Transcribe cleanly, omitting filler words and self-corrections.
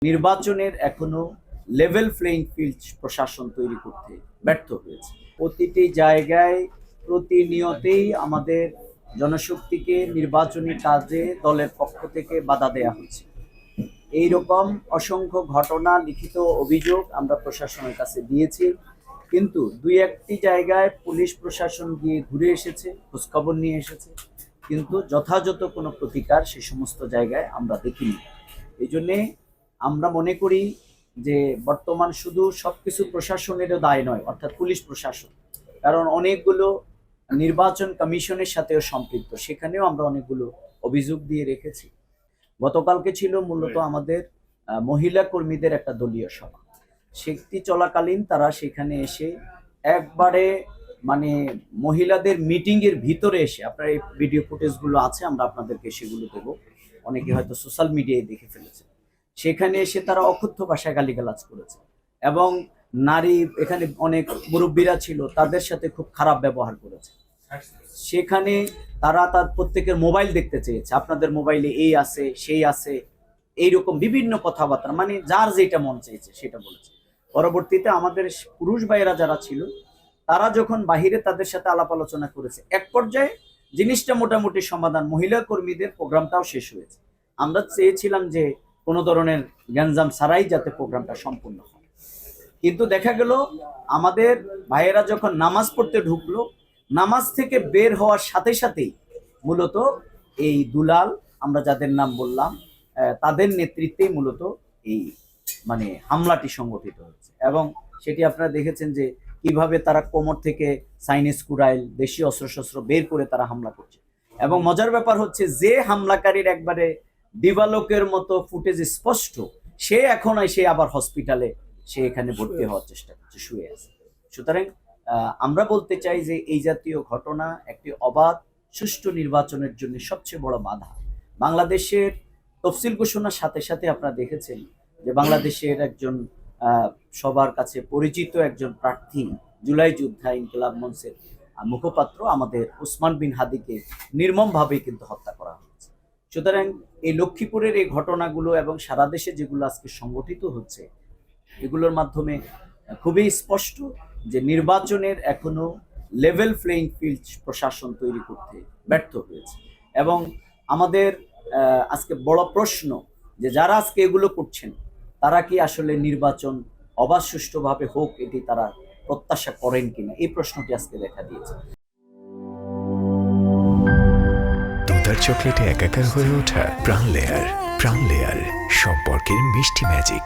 নির্বাচনের এখনো level playing field প্রশাসন তৈরি করতে ব্যর্থ হয়েছে। প্রতিটি জায়গায় প্রতিনিয়তেই আমাদের জনশক্তিকে নির্বাচনী কাজে দলের পক্ষ থেকে বাধা দেয়া হচ্ছে। এইরকম অসংখ্য ঘটনা, লিখিত অভিযোগ আমরা প্রশাসনের কাছে দিয়েছি, কিন্তু দুই একটি জায়গায় পুলিশ প্রশাসন গিয়ে ঘুরে এসেছে, খোঁজখবর নিয়ে এসেছে, কিন্তু যথাযথ কোনো প্রতিকার সে সমস্ত জায়গায় আমরা দেখিনি। এই জন্যে আমরা মনে করি যে বর্তমান শুধু সবকিছু প্রশাসনেরও দায় নয়, অর্থাৎ পুলিশ প্রশাসন, কারণ অনেকগুলো নির্বাচন কমিশনের সাথেও সম্পৃক্ত, সেখানেও আমরা অনেকগুলো অভিযোগ দিয়ে রেখেছি। গতকালকে ছিল মূলত আমাদের মহিলা কর্মীদের একটা দলীয় সভা। সেটি চলাকালীন তারা সেখানে এসে একবারে মহিলাদের মিটিং এর ভিতরে এসে, আপনার এই ভিডিও ফুটেজগুলো আছে, আমরা আপনাদেরকে সেগুলো দেব, অনেকে হয়তো সোশ্যাল মিডিয়ায় দেখে ফেলেছে। সেখানে এসে তারা অকথ্য ভাষায় গালিগালাজ করেছে এবং নারী, এখানে অনেক মুরব্বীরা ছিল, তাদের সাথে খুব খারাপ ব্যবহার করেছে। সেখানে তারা তার প্রত্যেকের মোবাইল দেখতে চেয়েছে, আপনাদের মোবাইলে এই আছে সেই আছে, এইরকম বিভিন্ন কথাবার্তা, যার যেটা মন চেয়েছে সেটা বলেছে। পরবর্তীতে আমাদের পুরুষ ভাইয়েরা যারা ছিল, তারা যখন বাহিরে তাদের সাথে আলাপ আলোচনা করেছে, এক পর্যায়ে জিনিসটা মোটামুটি সমাধান, মহিলা কর্মীদের প্রোগ্রামটাও শেষ হয়েছে। আমরা চেয়েছিলাম যে কোনো ধরনের গ্যাঞ্জাম ছাড়াই যাতে প্রোগ্রামটা সম্পূর্ণ হয়, কিন্তু দেখা গেল আমাদের ভাইয়েরা যখন নামাজ পড়তে ঢুকলো, নামাজ থেকে বের হওয়ার সাথে সাথেই মূলত এই দুলাল, আমরা যাদের নাম বললাম, তাদের নেতৃত্বে মূলত এই হামলাটি সংগঠিত হয়েছে। এবং সেটি আপনারা দেখেছেন যে কিভাবে তারা কোমর থেকে চাইনিজ কুরাইল, দেশীয় অস্ত্রশস্ত্র বের করে তারা হামলা করছে। এবং মজার ব্যাপার হচ্ছে, যে হামলাকারীর একবারে দিবালোকের মতো ফুটেজ স্পষ্ট, সে এখন এসে আবার হসপিটালে, সে এখানে ভর্তি হওয়ার চেষ্টা করছে, শুয়ে আছে। সুতরাং আমরা বলতে চাই যে এই জাতীয় ঘটনা একটি অবাধ সুষ্ঠু নির্বাচনের জন্য সবচেয়ে বড় বাধা। বাংলাদেশের তফসিল ঘোষণার সাথে সাথে আপনারা দেখেছেন যে বাংলাদেশের একজন সবার কাছে পরিচিত একজন প্রার্থী, জুলাই যোদ্ধা ইনকিলাব মঞ্চের মুখপাত্র আমাদের ওসমান বিন হাদিকে নির্মমভাবে কিন্তু হত্যা করা হয়েছে। সুতরাং এই লক্ষ্মীপুরের এই ঘটনাগুলো এবং সারা দেশে যেগুলো আজকে সংগঠিত হচ্ছে, এগুলোর মাধ্যমে খুবই স্পষ্ট যে নির্বাচনের এখনো লেভেল প্লেইং ফিল্ড প্রশাসন তৈরি করতে ব্যর্থ হয়েছে। এবং আমাদের আজকে বড় প্রশ্ন যে যারা আজকে এগুলো করছেন, তারা কি আসলে নির্বাচন অবাধ সুষ্ঠুভাবে হোক এটি তারা প্রত্যাশা করেন কিনা, এই প্রশ্নটি আজকে দেখা দিয়েছে। দুধার চকলেটে একাকার হয়ে ওঠা প্রাণ লেয়ার সম্পর্কের মিষ্টি ম্যাজিক।